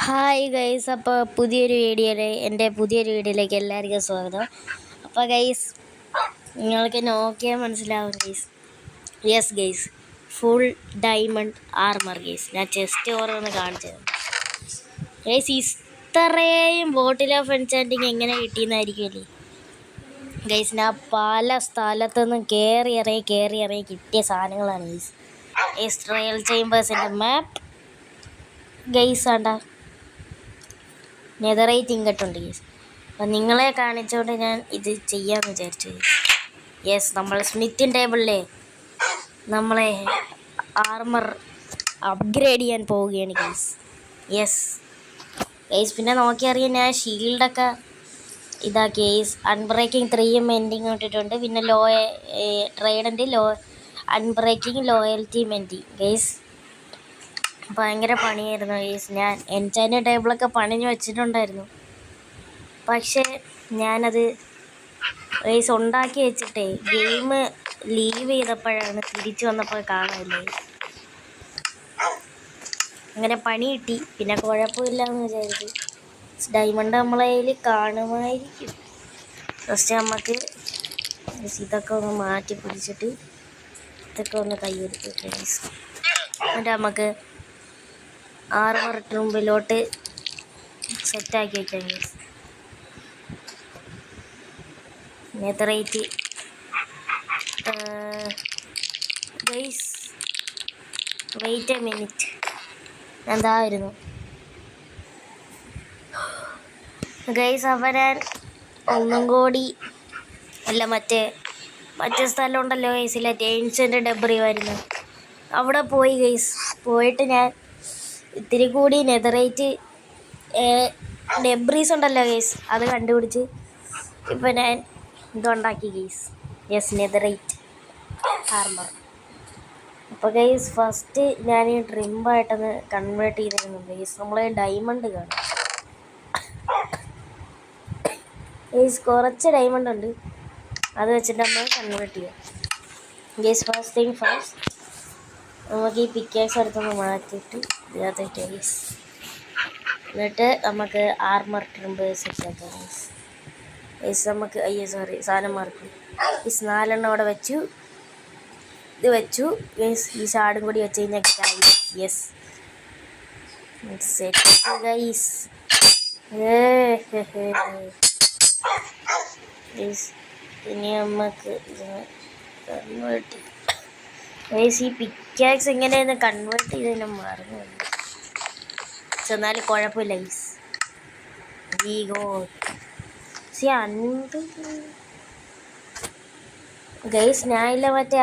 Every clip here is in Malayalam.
ഹായ് ഗൈസ്, അപ്പോൾ എൻ്റെ പുതിയൊരു വീഡിയോയിലേക്ക് എല്ലാവർക്കും സ്വാഗതം. അപ്പോൾ ഗൈസ്, നിങ്ങൾക്ക് നോക്കിയാൽ മനസ്സിലാവും guys. Yes guys, full diamond armour guys. ഞാൻ ചെസ്റ്റ് ഓരോന്ന് കാണിച്ചത് ഗൈസ്. ഇത്രയും ബോട്ടിൽ ഓഫ് എൻചാൻറ്റിങ് എങ്ങനെ കിട്ടിയെന്നായിരിക്കുമല്ലേ ഗൈസ്. ഞാൻ പല സ്ഥലത്തുനിന്നും കയറി ഇറങ്ങി കിട്ടിയ സാധനങ്ങളാണ് ഗൈസ്. ഇസ്രായേൽ ചേമ്പേഴ്സിൻ്റെ മാപ്പ് ഗൈസ് ആണ്ട നെതറൈറ്റ് ഇങ്ങോട്ടുണ്ട് ഗൈസ്. അപ്പം നിങ്ങളെ കാണിച്ചുകൊണ്ട് ഞാൻ ഇത് ചെയ്യാമെന്ന് വിചാരിച്ചു ഗൈസ്. യെസ്, നമ്മൾ സ്മിത്തിൻ ടേബിളിലെ നമ്മളെ ആർമർ അപ്ഗ്രേഡ് ചെയ്യാൻ പോവുകയാണ് ഗൈസ്. യെസ് ഗൈസ്, പിന്നെ നോക്കിയറിയാൻ ഞാൻ ഷീൽഡൊക്കെ ഇതാക്കി ഗൈസ്. അൺബ്രേക്കിംഗ് 3 എൻഡിങ് ഇട്ടിട്ടുണ്ട്. പിന്നെ Trident unbreaking loyalty Menti guys. ഭയങ്കര പണിയായിരുന്നു ഗൈസ്. ഞാൻ എൻചാൻറ്റ് ടേബിളൊക്കെ പണിഞ്ഞ് വെച്ചിട്ടുണ്ടായിരുന്നു. പക്ഷേ ഞാനത് ഗൈസ് ഉണ്ടാക്കി വെച്ചിട്ടേ ഗെയിം ലീവ് ചെയ്തപ്പോഴാണ് തിരിച്ചു വന്നപ്പോൾ കാണാനില്ല. അങ്ങനെ പണി കിട്ടി. പിന്നെ കുഴപ്പമില്ല എന്ന് വിചാരിച്ചു. ഡയമണ്ട് നമ്മളെ കയ്യിൽ കാണുമായിരിക്കും. ഫസ്റ്റ് നമുക്ക് ഇതൊക്കെ ഒന്ന് മാറ്റി പിടിച്ചിട്ട് ഇതൊക്കെ ഒന്ന് കൈയെടുത്ത് ഗൈസ്. എന്നിട്ട് നമുക്ക് ആർമർ റൂമിലോട്ട് സെറ്റാക്കി വെക്കാം guys. Netherite guys, wait a minute. എന്തായിരുന്നു ഗൈസ്? അപ്പം ഞാൻ ഒന്നും കൂടി അല്ല മറ്റേ സ്ഥലം ഉണ്ടല്ലോ ഗൈസിലെ ഏൻഷ്യൻ്റ് ഡെബ്രി വരുന്നത്, അവിടെ പോയി ഗൈസ്. പോയിട്ട് ഞാൻ ഇത്തിരി കൂടി നെതറൈറ്റ് ഡെബ്രീസ് ഉണ്ടല്ലോ ഗൈസ്, അത് കണ്ടുപിടിച്ച് ഇപ്പം ഞാൻ ഇതുണ്ടാക്കി ഗൈസ്. Yes, netherite armour. അപ്പോൾ ഗൈസ്, ഫസ്റ്റ് ഞാൻ ഈ ട്രിമ്പായിട്ടൊന്ന് കൺവേർട്ട് ചെയ്തിരുന്നു ഗൈസ്. നമ്മൾ ഡയമണ്ട് കാണും ഗൈസ്. കുറച്ച് ഡയമണ്ട് ഉണ്ട്, അത് വെച്ചിട്ട് നമ്മൾ കൺവേർട്ട് ചെയ്യാം ഗൈസ്. ഫസ്റ്റ് തിങ് ഫസ്റ്റ് നമുക്ക് ഈ പിക്കേഴ്സ് എടുത്തൊന്ന് മാറ്റിയിട്ട് ഇതിനകത്തേക്ക് ഗൈസ്. എന്നിട്ട് നമുക്ക് ആർമർ ട്രിമ്പ് സെറ്റാക്കാം ഗൈസ്. ഗൈസ് നമുക്ക് സാധനം മാർക്കും ഗൈസ്. 4 അവിടെ വെച്ചു. ഇത് വെച്ചു ഗൈസ്. ഈ ഷാർഡും കൂടി വെച്ച് കഴിഞ്ഞാൽ യെസ് സെറ്റ് ഗൈസ്. ഇനി നമുക്ക് കൺവേർട്ട് ചെയ്യാം ഗൈസ്. ഈ പിക്കാക്സ് എങ്ങനെയായിരുന്നു കൺവേർട്ട് ചെയ്തതിനും മറന്നു. ചെന്നാലും കുഴപ്പമില്ല ഗൈസ്. ഗൈസ്, ഞാനില്ല മറ്റേ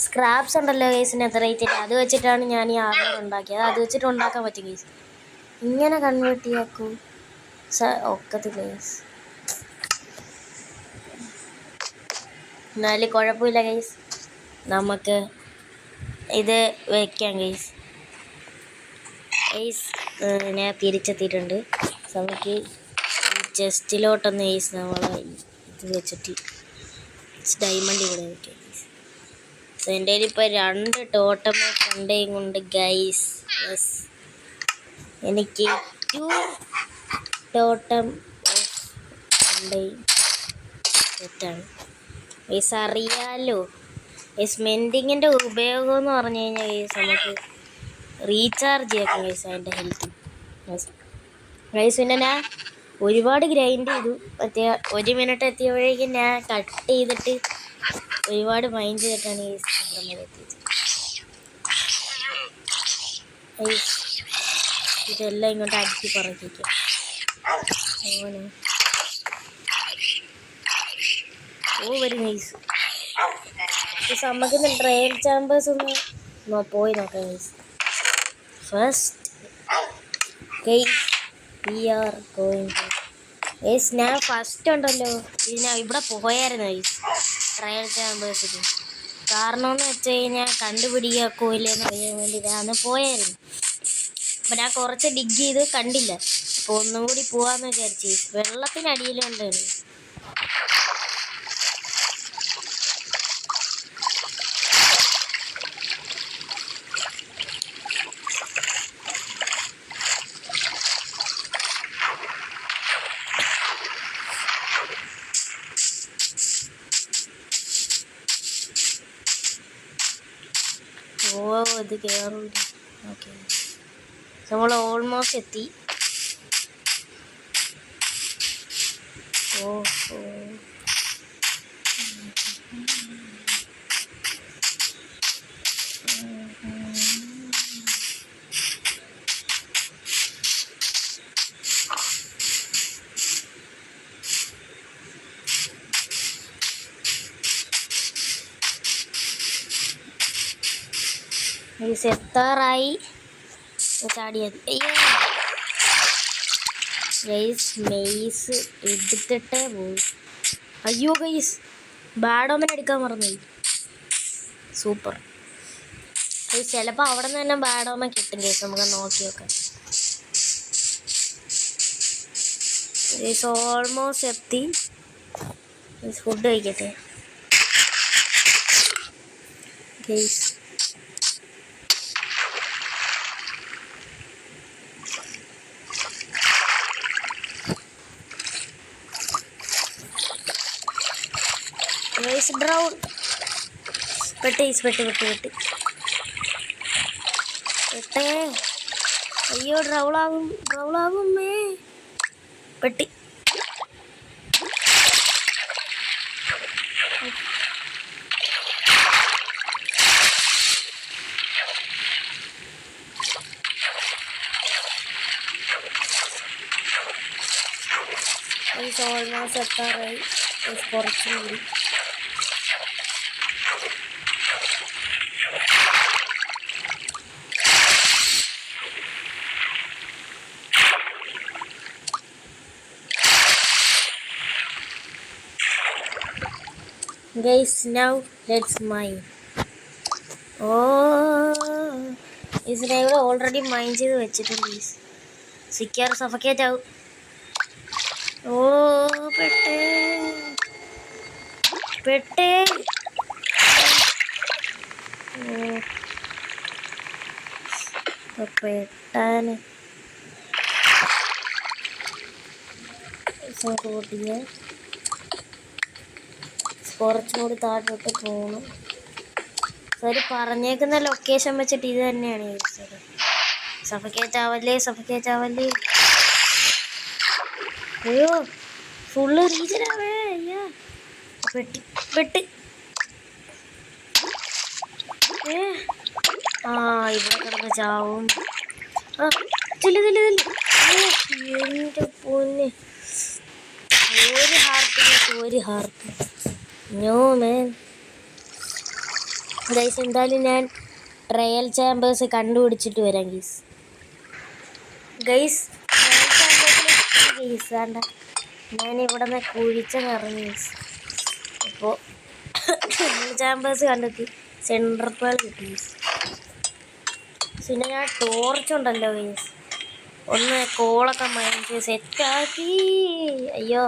സ്ക്രാപ്സ് ഉണ്ടല്ലോ ഗൈസ് നെതറൈറ്റിട്ട്, അത് വെച്ചിട്ടാണ് ഞാൻ ഈ ആർമർ ഉണ്ടാക്കിയത്. അത് വെച്ചിട്ട് ഉണ്ടാക്കാൻ പറ്റും ഗൈസ്. ഇങ്ങനെ കൺവേർട്ട് ചെയ്യാക്കൂ ഒക്കത്തില്ല ഗൈസ്. എന്നാലും കുഴപ്പമില്ല ഗൈസ്. നമുക്ക് ഇത് വയ്ക്കാം ഗൈസ്. ഞാൻ തിരിച്ചെത്തിയിട്ടുണ്ട്. നമുക്ക് ചെസ്റ്റിലോട്ടൊന്ന് ഗൈസ് നമ്മൾ ഇത് വെച്ചിട്ട് ഡയമണ്ട് ഇവിടെ വയ്ക്കാം ഗൈസ്. എൻ്റെ കയ്യിൽ ഇപ്പോൾ 2 ടോട്ടം കണ്ടേയും കൊണ്ട് ഗൈസ്. യെസ്, എനിക്ക് 2 ടോട്ടം കണ്ടേയും തെറ്റാണ് ഗൈസ്, അറിയാലോ ഗൈസ്. മെൻഡിങ്ങിൻ്റെ ഉപയോഗം എന്ന് പറഞ്ഞു കഴിഞ്ഞാൽ ഗൈസ് നമുക്ക് റീചാർജ് ചെയ്യാം ഗൈസ് അതിൻ്റെ ഹെൽത്ത് ഗൈസ്. പിന്നെ ഞാൻ ഒരുപാട് ഗ്രൈൻഡ് ചെയ്തു. മറ്റേ 1 മിനിറ്റ് എത്തിയപ്പോഴേക്കും ഞാൻ കട്ട് ചെയ്തിട്ട് ഒരുപാട് മൈൻഡ് ചെയ്തിട്ടാണ് ഗൈസ് ഇവിടെ എത്തിയത് ഗൈസ്. ഇതെല്ലാം ഇങ്ങോട്ട് അടിച്ച് പറക്കിക്കാം. അങ്ങനെ വരും ഗൈസ്. നമുക്ക് ട്രയൽ ചാമ്പേഴ്സ് ഒന്ന് പോയി നോക്കാം guys. First guys we are going to guys. ഞാൻ ഫസ്റ്റ് ഉണ്ടല്ലോ ഞാൻ ഇവിടെ പോയായിരുന്നു ഗൈസ് ട്രയൽ ചാമ്പേഴ്സിൽ. കാരണം എന്ന് വെച്ച് കഴിഞ്ഞാൽ കണ്ടുപിടിക്കാക്കോ ഇല്ലെന്ന് അറിയാൻ വേണ്ടി ഞാൻ അന്ന് പോയായിരുന്നു. അപ്പം ഞാൻ കുറച്ച് ഡിഗ് ചെയ്ത് കണ്ടില്ല. അപ്പോൾ ഒന്നും കൂടി പോവാമെന്ന് വിചാരിച്ചു. വെള്ളത്തിനടിയിലുണ്ട്. ഇത് കയറൂല. ഓക്കെ, നമ്മൾ ഓൾമോസ്റ്റ് എത്തി. ഓ ഓ എത്താറായി. ചാടിയത് ഗൈസ്, മെയ്സ് എടുത്തിട്ടേ പോകും. അയ്യോ ഗൈസ്, ബാഡോമൻ എടുക്കാൻ മറന്നുപോയി. സൂപ്പർ ഗൈസ്, ചിലപ്പോൾ അവിടെ നിന്ന് തന്നെ ബാഡോമൻ കിട്ടും ഗൈസ്. നമുക്ക് നോക്കി നോക്കാം. ഗൈസ് ഓൾമോസ്റ്റ് എത്തി. ഗൈസ് ഫുഡ് കഴിക്കട്ടെ ഗൈസ്. ഗൈസ് ബ്രൗൺ പെട്ട് ഗൈസ്, പെട്ട്. അയ്യോ ഡ്രൗളാകും പെട്ടി. ഓൾമോസ്റ്റ് എത്താറായി. കുറച്ചും കൂടി. Guys, now let's mine. ഇതിനെ ഇവിടെ ഓൾറെഡി മൈൻ ചെയ്ത് വെച്ചിട്ടുണ്ട്. സിക്യൂർ സഫക്കേറ്റ് ആവും. പെട്ടേ പെട്ടാന് കൂട്ടിയ കുറച്ചും കൂടി താഴോട്ട് പോകണം. സോറി, പറഞ്ഞേക്കുന്ന ലൊക്കേഷൻ വെച്ചിട്ട് ഇത് തന്നെയാണ് ചോദിച്ചത്. സഫക്കേറ്റ് ആവല്ലേ. അയ്യോ, ഫുള്ള് റീജനാവേ. അയ്യോ പെട്ട്. ഇവിടെ കിടന്ന് ചാവും. എൻ്റെ പൊന്നെ, ഒരു ഹാർട്ട്. നോ മാൻ. ഗൈസ്, എന്തായാലും ഞാൻ ട്രയൽ ചാമ്പേഴ്സ് കണ്ടുപിടിച്ചിട്ട് വരാം ഗൈസ്. വേണ്ട, ഞാൻ ഇവിടെ നിന്ന് കുഴിച്ചിറങ്ങി ഗൈസ്. അപ്പോൾ ചാമ്പേഴ്സ് കണ്ടെത്തി. സെൻട്രൽ പേൾ കിട്ടി ഗൈസ്. പിന്നെ ഞാൻ ടോർച്ചുണ്ടല്ലോ ഗൈസ്, ഒന്ന് കോളൊക്കെ മൈൻഡ് സെറ്റാക്കി. അയ്യോ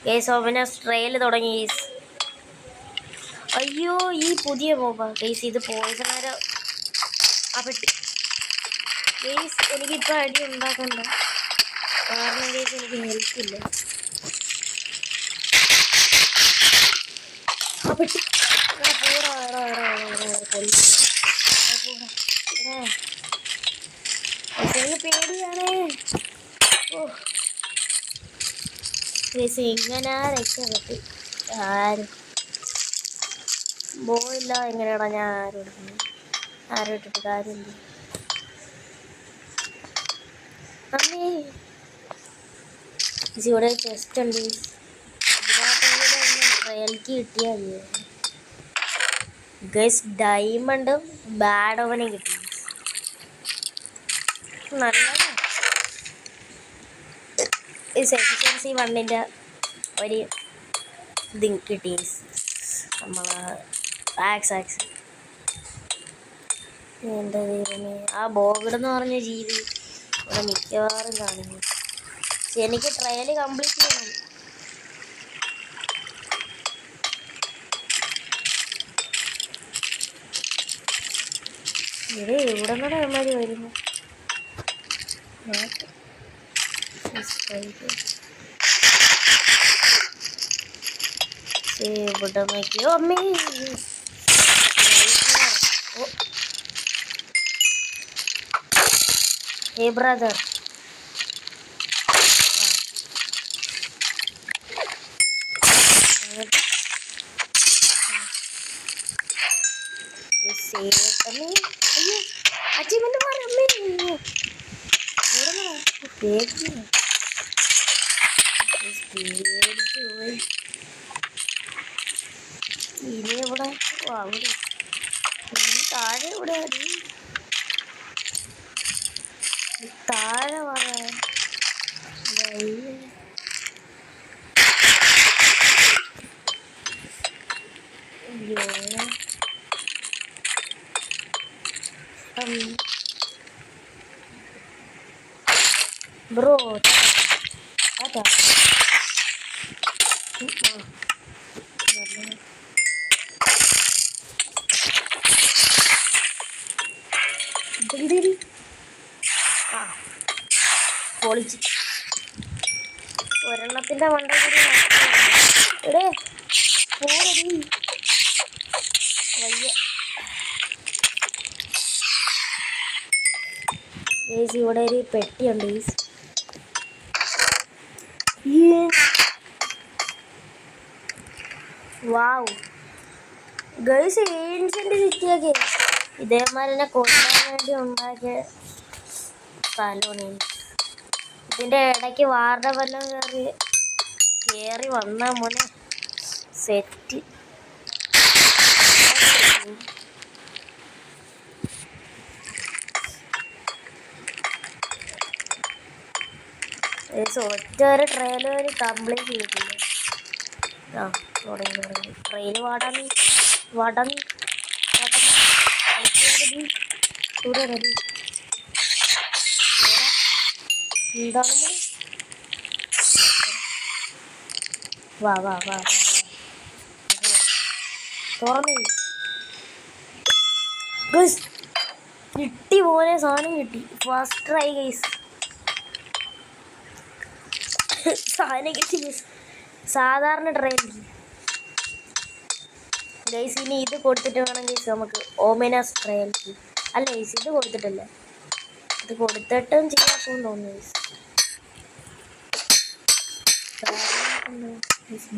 ഗൈസ്, അവനെ ട്രയൽ തുടങ്ങി ഗൈസ്. അയ്യോ, ഈ പുതിയ മോബാ ഗൈസ്, ഇത് പോയിസണാരോ പെട്ടി ഗൈസ്. എനിക്കിപ്പോൾ അടി ഉണ്ടാക്കണ്ട, കാരണം ഗൈസ് എനിക്ക് ഹെൽത്തില്ല. പെട്ടി പേടിയാണേ. എങ്ങനെ രക്ഷപ്പെട്ട് ആരും പോയില്ല. എങ്ങനെയാടാ ഞാൻ ആരും ഇട്ടിട്ട് കാര്യമില്ല. അമ്മേ, ഇവിടെ ചെസ്റ്റ് ഉണ്ട്. ട്രയൽക്ക് കിട്ടിയാൽ ഗൈസ്, ഡയമണ്ടും ബാഡോവനും കിട്ടി. നല്ലതാണ്. ഈ എഫിഷ്യൻസി 1ൻ്റെ ഒരു ഇത് കിട്ടി നമ്മൾ ആക്സ്. എന്താ ദൈവമേ, ആ ബോഗിടെന്ന് പറഞ്ഞ ജീവി ഇവിടെ മിക്കവാറും കാണുന്നു. എനിക്ക് ട്രയൽ കംപ്ലീറ്റ് ചെയ്യണം. ഇവിടെ കൂടെ അമ്മമാര് വരുന്നു. ഇവിടെ നോക്കിയോ അമ്മേ. Hey brother. ഇനി ഇവിടെ അവിടെ താഴെ ഇവിടെ താഴെ പറയാ ബ്രോ അതാ ഇതെന്തിരി ആ പൊളിച്ച് ഒരെണ്ണത്തിന്റെ മണ്ട കൂടി എടേ പോരടി വയ്യ ഗൈസ് ഇവിടെ ഒരു പെട്ടിയുണ്ട് വാവ് ഗൈസ് ഏൻഷ്യന്റ് സിറ്റിയൊക്കെ ഇതേമാതിരി കൊല്ലാൻ വേണ്ടി ഉണ്ടാക്കിയ സ്ഥലമാണ്. ഇതിൻ്റെ ഇടയ്ക്ക് വാർഡ വല്ലം കയറി വന്നാൽ മോനെ സെറ്റ്. ഒറ്റ ഒരു ട്രെയിലർ കംപ്ലീറ്റ് ചെയ്തിട്ടില്ല. ആ തുടങ്ങി ട്രെയിൻ വാടാന്ന് വടന്ന് എന്താണ് വാ വാ വാ തുറന്നു കിട്ടി പോലെ സാധനം കിട്ടി. ഫസ്റ്റ് ട്രൈ ഗൈസ് സാധനം കിട്ടി സാധാരണ ട്രൈ ഗൈസ്. ഇനി ഇത് കൊടുത്തിട്ട് വേണം ഗൈസ് നമുക്ക് ഓമിനസ് ട്രയൽ അല്ല ഗൈസ് ഇത് കൊടുത്തിട്ടില്ല. ഇത് കൊടുത്തിട്ടും ചെയ്യാൻ തോന്നുന്നു ഗൈസ്.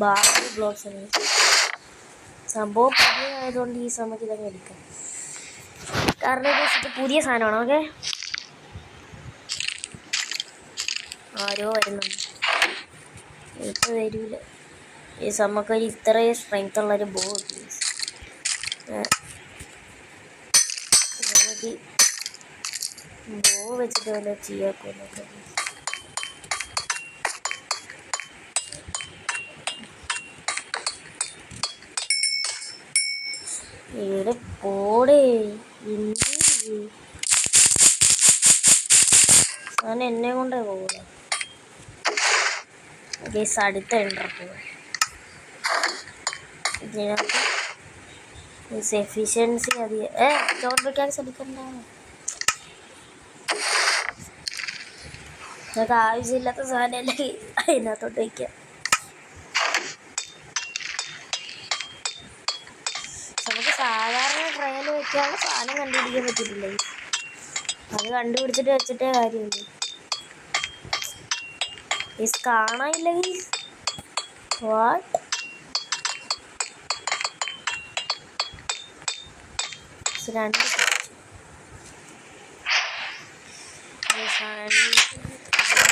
ബാർബി ബ്ലോക്സ് സംഭവം പുതിയതായതുകൊണ്ട് ഈ സമയത്ത് ഇതങ്ങ് എടുക്കാം. കാരണം ഇത് പുതിയ സാധനമാണ്. ഓക്കെ ആരോ വരുന്നുണ്ട് ഇപ്പം വരൂല. ഈ നമുക്കൊരു ഇത്രയും സ്ട്രെങ്ത് ഉള്ളൊരു ബോ നമുക്ക് ബോ വെച്ചിട്ട് വല്ല ചെയ്യാക്കൊന്നൊക്കെ. ഇവിടെ പോടേ ഞാൻ എന്നെ കൊണ്ടേ പോകൂല ഗൈസ്. അടുത്ത എൻട്രി പോവാം. ഇതിനകത്ത് എഫിഷ്യൻസി അധികം സ്റ്റോൺ പിക്കാക്സ് എടുക്കണ്ട. നമുക്ക് ആവശ്യമില്ലാത്ത സാധനമല്ലേ അതിനകത്തോട്ട് വയ്ക്കാം. നമുക്ക് സാധാരണ ട്രയൽ വെക്കാനുള്ള സാധനം കണ്ടുപിടിക്കാൻ പറ്റിയിട്ടില്ല. അത് കണ്ടുപിടിച്ചിട്ട് വെച്ചിട്ടേ കാര്യമുള്ളൂ. കാണാനില്ല വാട്ട് രണ്ട്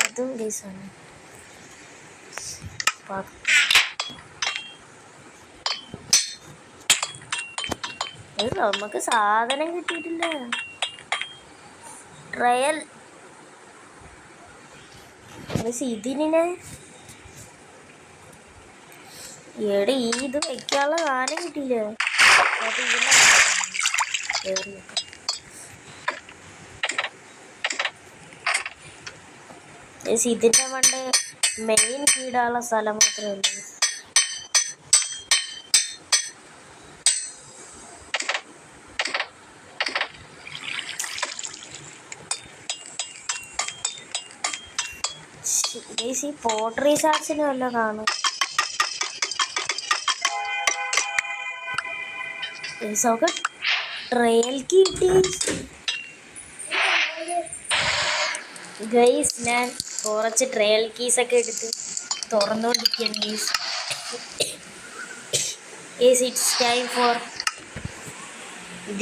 അതും ഗൈസാണ്. നമുക്ക് സാധനം കിട്ടിയിട്ടില്ല. ട്രയൽ ഇതിനെ എടെ ഇത് വെക്കാനുള്ള സാധനം കിട്ടിയില്ല. അത് ഇതിന്റെ പണ്ട് മെയിൻ കീടാനുള്ള സ്ഥലം മാത്രമേ ഉള്ളൂ. ഈ പോട്ടറി ഷാർട്സിന് വല്ല കാണും. ട്രയൽ കിട്ടി ഗൈസ് ഞാൻ കുറച്ച് ട്രയൽ കീസൊക്കെ എടുത്ത് തുറന്നുകൊണ്ടിരിക്കുകയാണ് guys. It's time for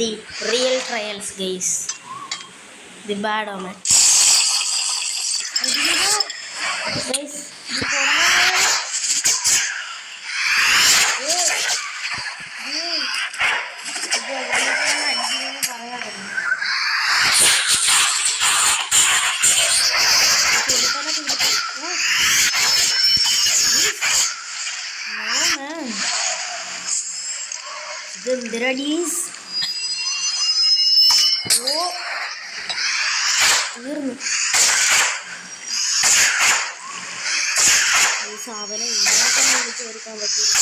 the real trials guys. The bad omen guys. ഇതെന്തിനടീസ്? ഓ തീർന്നു. ഈ സാധനം ഇങ്ങോട്ടൊന്നും വിളിച്ച് കൊടുക്കാൻ പറ്റില്ല.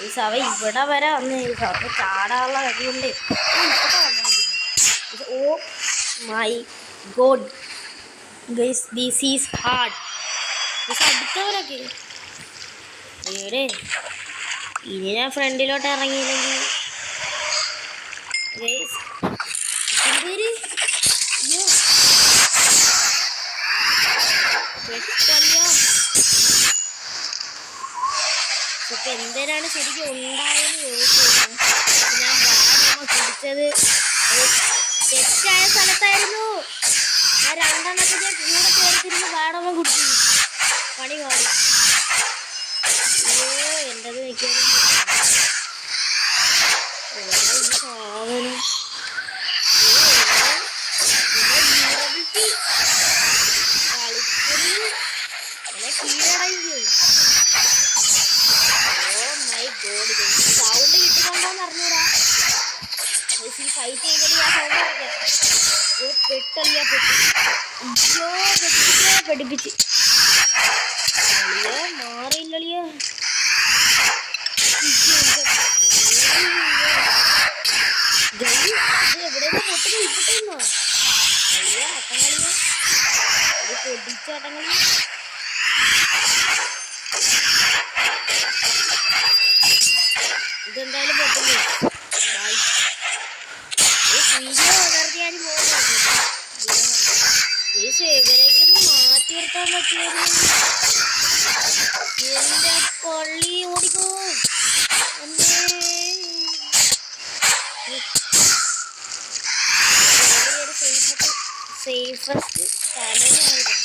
ഈ സഭ ഇവിടെ വരെ വന്ന് ഈ സഭ ചാടാനുള്ള കഴിവുണ്ട്. Oh my God guys, this is hard. അടുത്തവരൊക്കെ ഇവിടെ ഇനി ഞാൻ ഫ്രണ്ടിലോട്ട് ഇറങ്ങിയില്ലെങ്കിൽ ഗൈസ് ഇപ്പൊ എന്തിനാണ് ശരിക്കും ഉണ്ടായെന്ന് ചോദിച്ചത്. ഞാൻ ബാഡമ്മ കുടിച്ചത് തെറ്റായ സ്ഥലത്തായിരുന്നു. ആ രണ്ടെണ്ണത്തെ ഞാൻ കൂടെ ചേർത്തിരുന്ന് ബാഡമ്മ കുടിച്ചു. പണി കാണും. അയ്യോ എൻ്റെത് നിൽക്കാനും സാധനം കീഴടങ്ങി. സൗണ്ട് കിട്ടുന്നുണ്ടോന്ന് അറിഞ്ഞൂടാ. ഫൈറ്റ് ചെയ്തിട്ട് ആ സൗണ്ട് പെട്ടല്ല പഠിപ്പിച്ച് മാറിയില്ലളിയ. എവിടെയൊക്കെ പൊട്ടിന് ഇട്ടിട്ടുന്നോ അയ്യ അട്ടങ്ങളിയ ഒരു പൊടിച്ച അട്ടങ്ങളി. ഇതെന്തായാലും പൊട്ടുന്നു. വീഡിയോ പകർത്തിയാലും പോകുന്നു. ഈ സേവരേക്കൊന്ന് മാറ്റി നിർത്താൻ പറ്റുമായിരുന്നു. എന്റെ പള്ളി ഓടിക്കോ. സേഫസ്റ്റ് സ്ഥലമായിരുന്നു.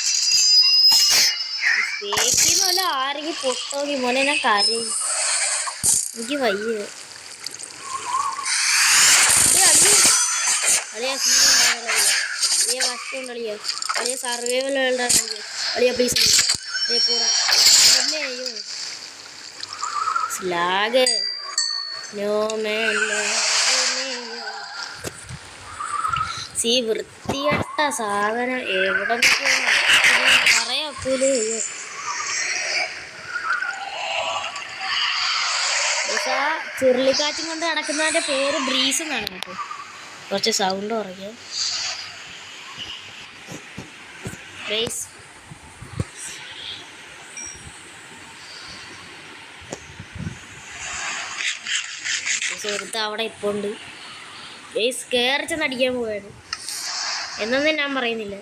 സ്പേക്കിന്നല്ല ആരെങ്കിലും പൊട്ടോക്കി മോനെ ഞാൻ കരയും. എനിക്ക് വയ്യ. അളിയാ അളിയ വസ്തുണ്ടളിയാ അളിയ സർവൈവൽ അളിയ പ്ലീസ് പോടാ. പിന്നെ അയ്യോ സ്ലാഗ് നോ മാൻ സീ വൃത്തികെട്ട സാധനം എവിടെ പറയാക്കൂലേ. ചുരുളിക്കാറ്റും കൊണ്ട് നടക്കുന്നതിൻ്റെ പേര് ബ്രീസ് എന്നാണ് കേട്ടോ. കുറച്ച് സൗണ്ട് കുറയ്ക്കാം. ഗൈസ് സുഹൃത്ത് അവിടെ ഇപ്പോൾ ഉണ്ട്. ഗൈസ് കയറി ചെന്ന് അടിക്കാൻ പോവാണ് എന്നൊന്നും ഞാൻ പറയുന്നില്ല.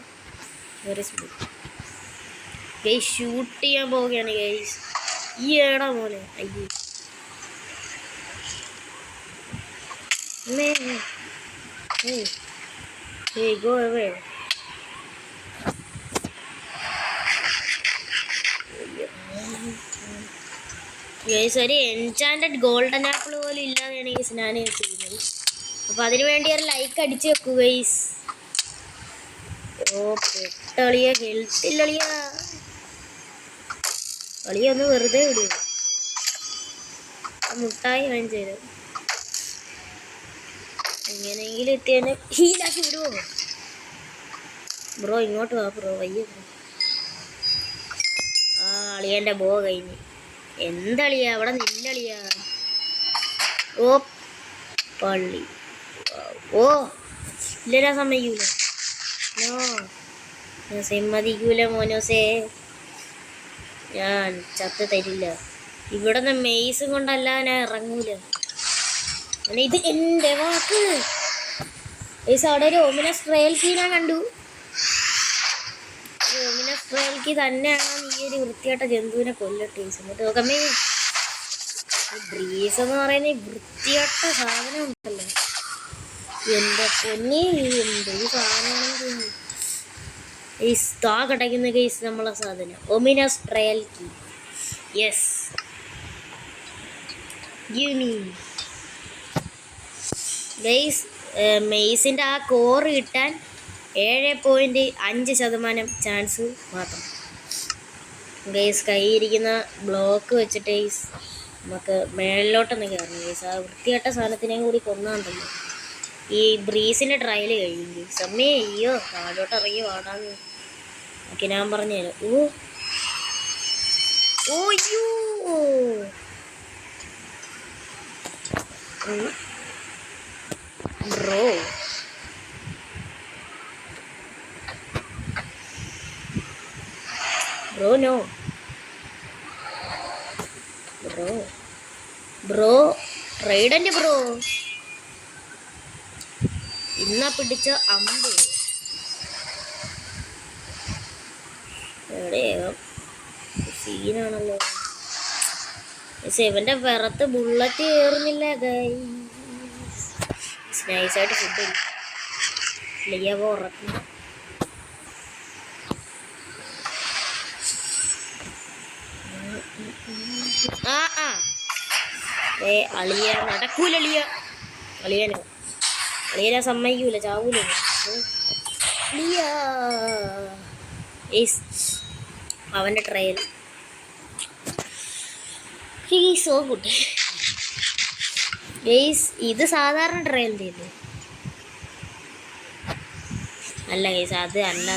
ഗൈസ് ഷൂട്ട് ചെയ്യാൻ പോവുകയാണ് ഗൈസ്. ഈ ഏടാ മോനെ അയ്യോ Hey, go away. ഗൈസ് ഒരു എൻചാൻറ്റഡ് ഗോൾഡൻ ആപ്പിൾ പോലും ഇല്ലാതെയാണ് ഗൈസ് ഞാൻ ചെയ്യുന്നത്. അപ്പോൾ അതിനു വേണ്ടി ഒരു ലൈക്ക് അടിച്ച് വെക്കൂ ഗൈസ്. ഓ പെട്ടളിയ ഹെൽത്തില്ലളിയ കളിയൊന്ന് വെറുതെ വിടുക. മുട്ടായി വാങ്ങിച്ചു തരാം. എങ്ങനെയെങ്കിലും എത്തിയതിനെ ഹീലാക്കി വിടുവോ ബ്രോ? ഇങ്ങോട്ട് വാ ബ്രോ. വയ്യ ബ്രോ. ആ അളിയൻ്റെ ബോ കഴിഞ്ഞ്. എന്തളിയാ അവിടെ നില്ലളിയാ. ഓ പള്ളി ഓ ഇല്ലരാ സമ്മതിക്കൂല. നോ സമ്മതിക്കൂല മോനോസേ. ഞാൻ ചത്ത് തരില്ല. ഇവിടുന്ന് മെയ്സും കൊണ്ടല്ല ഞാൻ ഇറങ്ങൂല. ഇത് എൻ്റെ വാക്ക്. ഗൈസ് അവിടെ ഒരു ഓമിനസ് ട്രയൽ കീ ഞാൻ കണ്ടു. ഓമിനസ് ട്രയൽ കീ തന്നെയാണോ ഈ ഒരു വൃത്തിയായിട്ട ജന്തുവിനെ കൊല്ലട്ടെ. എന്നിട്ട് നോക്കമ്മേ, ബ്രീസ് എന്ന് പറയുന്ന വൃത്തിയായിട്ട സാധനം ഉണ്ടല്ലോ, എൻ്റെ പൊന്നി, എന്തൊരു സാധനമാണ്. ഈ സ്റ്റാ കടയ്ക്കുന്ന കേസ് നമ്മളെ സാധനം ominous trial key. Yes, give me guys. മെയ്സിൻ്റെ ആ കോറ് കിട്ടാൻ 7.5% ചാൻസ് മാത്രം. ഗൈസ് കയ്യിരിക്കുന്ന ബ്ലോക്ക് വെച്ചിട്ട് ഗൈസ് നമുക്ക് മേളിലോട്ടൊന്ന് കയറണം ഗൈസ്. ആ വൃത്തിയായിട്ട സാധനത്തിനെയും കൂടി കൊന്നാണ്ടല്ലോ ഈ ബ്രീസിൻ്റെ ട്രയൽ കഴിയും ഗൈസ്. അമ്മേ, അയ്യോ, താഴോട്ട് ഇറങ്ങി വാടാന്ന് ഓക്കെ ഞാൻ പറഞ്ഞുതരാം. ഓയ്യോ, ബ്രോ ബ്രോ നോ ബ്രോ റൈഡൻ്റെ ബ്രോ ഇന്നാ പിടിച്ച അമ്പ് എവിടെയോ സീനാണല്ലോ. ഇവൻ്റെ വിറത്ത് ബുള്ളറ്റ് കയറുന്നില്ല ഗൈസ്. നൈസായിട്ട് ഫുഡ് ഇല്ലെങ്കിൽ അവ ഉറക്കും. അളിയ നടക്കൂല, അളിയനെ സമ്മതിക്കൂല, ചാവൂല അവൻ്റെ ട്രയൽ. So good guys. ഇത് സാധാരണ ട്രയലിൻ്റെ അല്ല ഗൈസ്, അത് അല്ല.